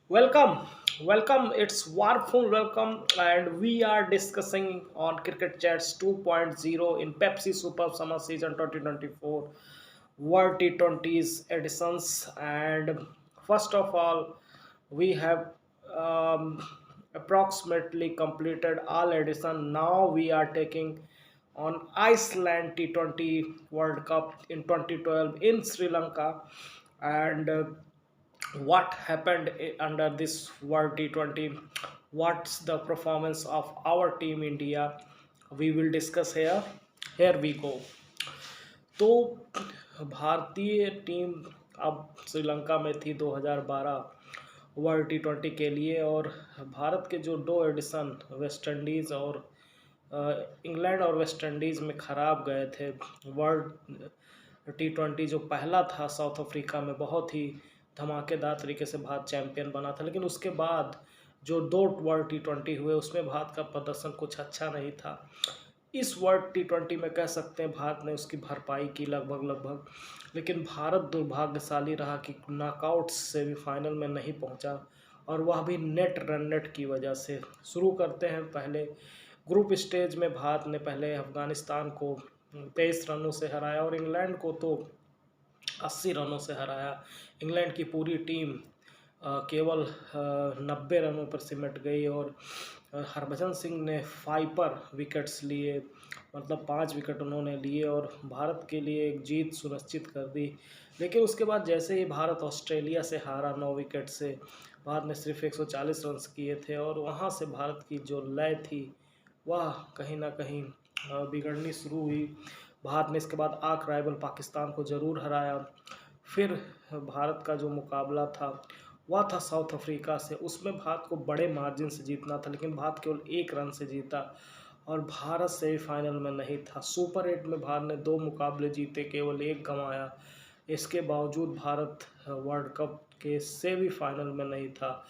Welcome, welcome. It's Warful welcome, and we are discussing on Cricket Chats 2.0 in Pepsi Super Summer Season 2024 World T20s editions. And first of all, we have um, approximately completed all edition. Now we are taking on Iceland T20 World Cup in 2012 in Sri Lanka, and what happened under this World T20, what's the performance of our team India, we will discuss here. Here we go. तो भारतीय team अब श्रीलंका में थी 2012 world T20 के लिए, और भारत के जो दो एडिशन वेस्ट इंडीज़ और इंग्लैंड और वेस्ट इंडीज़ में ख़राब गए थे। वर्ल्ड T20 जो पहला था साउथ अफ्रीका में, बहुत ही धमाकेदार तरीके से भारत चैंपियन बना था, लेकिन उसके बाद जो दो वर्ल्ड T20 हुए उसमें भारत का प्रदर्शन कुछ अच्छा नहीं था। इस वर्ल्ड T20 में कह सकते हैं भारत ने उसकी भरपाई की लगभग, लेकिन भारत दुर्भाग्यशाली रहा कि नॉकआउट सेमीफाइनल में नहीं पहुंचा, और वह भी नेट रन नेट की वजह से। शुरू करते हैं पहले ग्रुप स्टेज में। भारत ने पहले अफगानिस्तान को 23 रनों से हराया और इंग्लैंड को तो 80 रनों से हराया। इंग्लैंड की पूरी टीम केवल 90 रनों पर सिमट गई, और हरभजन सिंह ने फाइपर विकेट्स लिए, मतलब 5 विकेट उन्होंने लिए और भारत के लिए एक जीत सुनिश्चित कर दी। लेकिन उसके बाद जैसे ही भारत ऑस्ट्रेलिया से हारा 9 विकेट से, भारत ने सिर्फ 140 रन किए थे, और वहाँ से भारत की जो लय थी वह कहीं ना कहीं बिगड़नी शुरू हुई। भारत ने इसके बाद आख राइवल पाकिस्तान को ज़रूर हराया। फिर भारत का जो मुकाबला था वह था साउथ अफ्रीका से। उसमें भारत को बड़े मार्जिन से जीतना था, लेकिन भारत केवल 1 रन से जीता, और भारत सेमीफाइनल में नहीं था। सुपर 8 में भारत ने 2 मुकाबले जीते, केवल 1 गंवाया। इसके बावजूद भारत वर्ल्ड कप के सेमीफाइनल में नहीं था।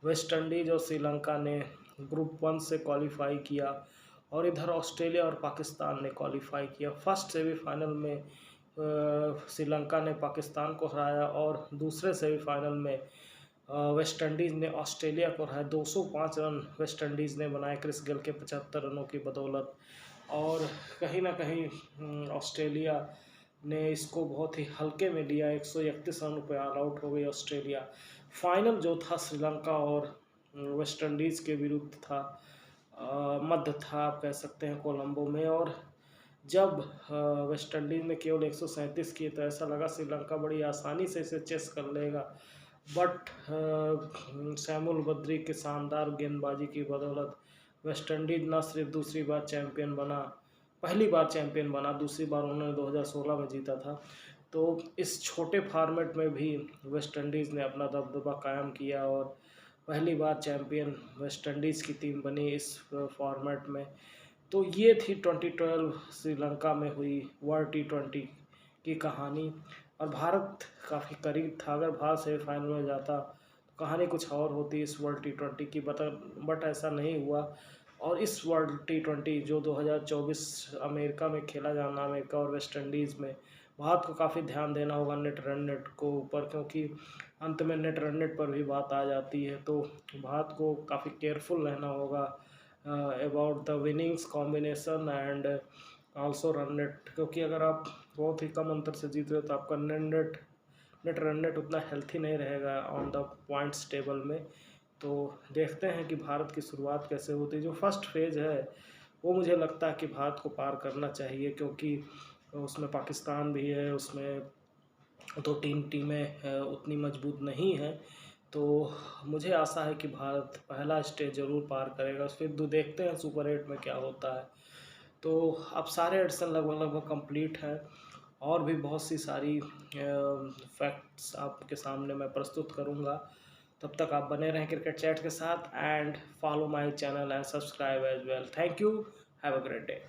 वेस्ट इंडीज़ और श्रीलंका ने ग्रुप 1 से क्वालिफाई किया, और इधर ऑस्ट्रेलिया और पाकिस्तान ने क्वालिफाई किया। फर्स्ट सेमीफाइनल में श्रीलंका ने पाकिस्तान को हराया, और दूसरे सेमीफाइनल में वेस्ट इंडीज़ ने ऑस्ट्रेलिया को हराया। 205 रन वेस्ट इंडीज़ ने बनाए क्रिस गेल के 75 रनों की बदौलत, और कहीं ना कहीं ऑस्ट्रेलिया ने इसको बहुत ही हल्के में लिया। 131 रनों पर ऑल आउट हो गई ऑस्ट्रेलिया। फाइनल जो था श्रीलंका और वेस्ट इंडीज़ के विरुद्ध था, मध्य था आप कह सकते हैं, कोलंबो में। और जब वेस्ट इंडीज़ ने केवल 137 किए तो ऐसा लगा श्रीलंका बड़ी आसानी से इसे चेस कर लेगा, बट सैमुअल बद्री के शानदार गेंदबाजी की बदौलत वेस्ट इंडीज़ न सिर्फ दूसरी बार चैंपियन बना, पहली बार चैंपियन बना, दूसरी बार उन्होंने 2016 में जीता था। तो इस छोटे फॉर्मेट में भी वेस्ट इंडीज़ ने अपना दबदबा कायम किया, और पहली बार चैंपियन वेस्ट इंडीज़ की टीम बनी इस फॉर्मेट में। तो ये थी 2012 श्रीलंका में हुई वर्ल्ड T20 की कहानी, और भारत काफ़ी करीब था। अगर भारत सेमीफाइनल में जाता तो कहानी कुछ और होती इस वर्ल्ड T20 की, बट ऐसा नहीं हुआ। और इस वर्ल्ड T20 जो 2024 अमेरिका में खेला जाना, अमेरिका और वेस्ट इंडीज़ में, भारत को काफ़ी ध्यान देना होगा नेट रन नेट को ऊपर, क्योंकि अंत में नेट रन नेट पर भी बात आ जाती है। तो भारत को काफ़ी केयरफुल रहना होगा about the winnings combination and also run net, क्योंकि अगर आप बहुत ही कम अंतर से जीत रहे हो तो आपका नेट रन नेट उतना हेल्थी नहीं रहेगा ऑन द पॉइंट्स टेबल में। तो देखते हैं कि भारत की शुरुआत कैसे होती है। जो फर्स्ट फेज़ है वो मुझे लगता है कि भारत को पार करना चाहिए, क्योंकि उसमें पाकिस्तान भी है, उसमें तो टीमें उतनी मजबूत नहीं हैं। तो मुझे आशा है कि भारत पहला स्टेज ज़रूर पार करेगा, फिर देखते हैं सुपर 8 में क्या होता है। तो अब सारे एडिशन लगभग कंप्लीट हैं, और भी बहुत सी सारी फैक्ट्स आपके सामने मैं प्रस्तुत करूंगा। तब तक आप बने रहें क्रिकेट चैट के साथ, and follow my channel and subscribe as well. Thank you, have a great day.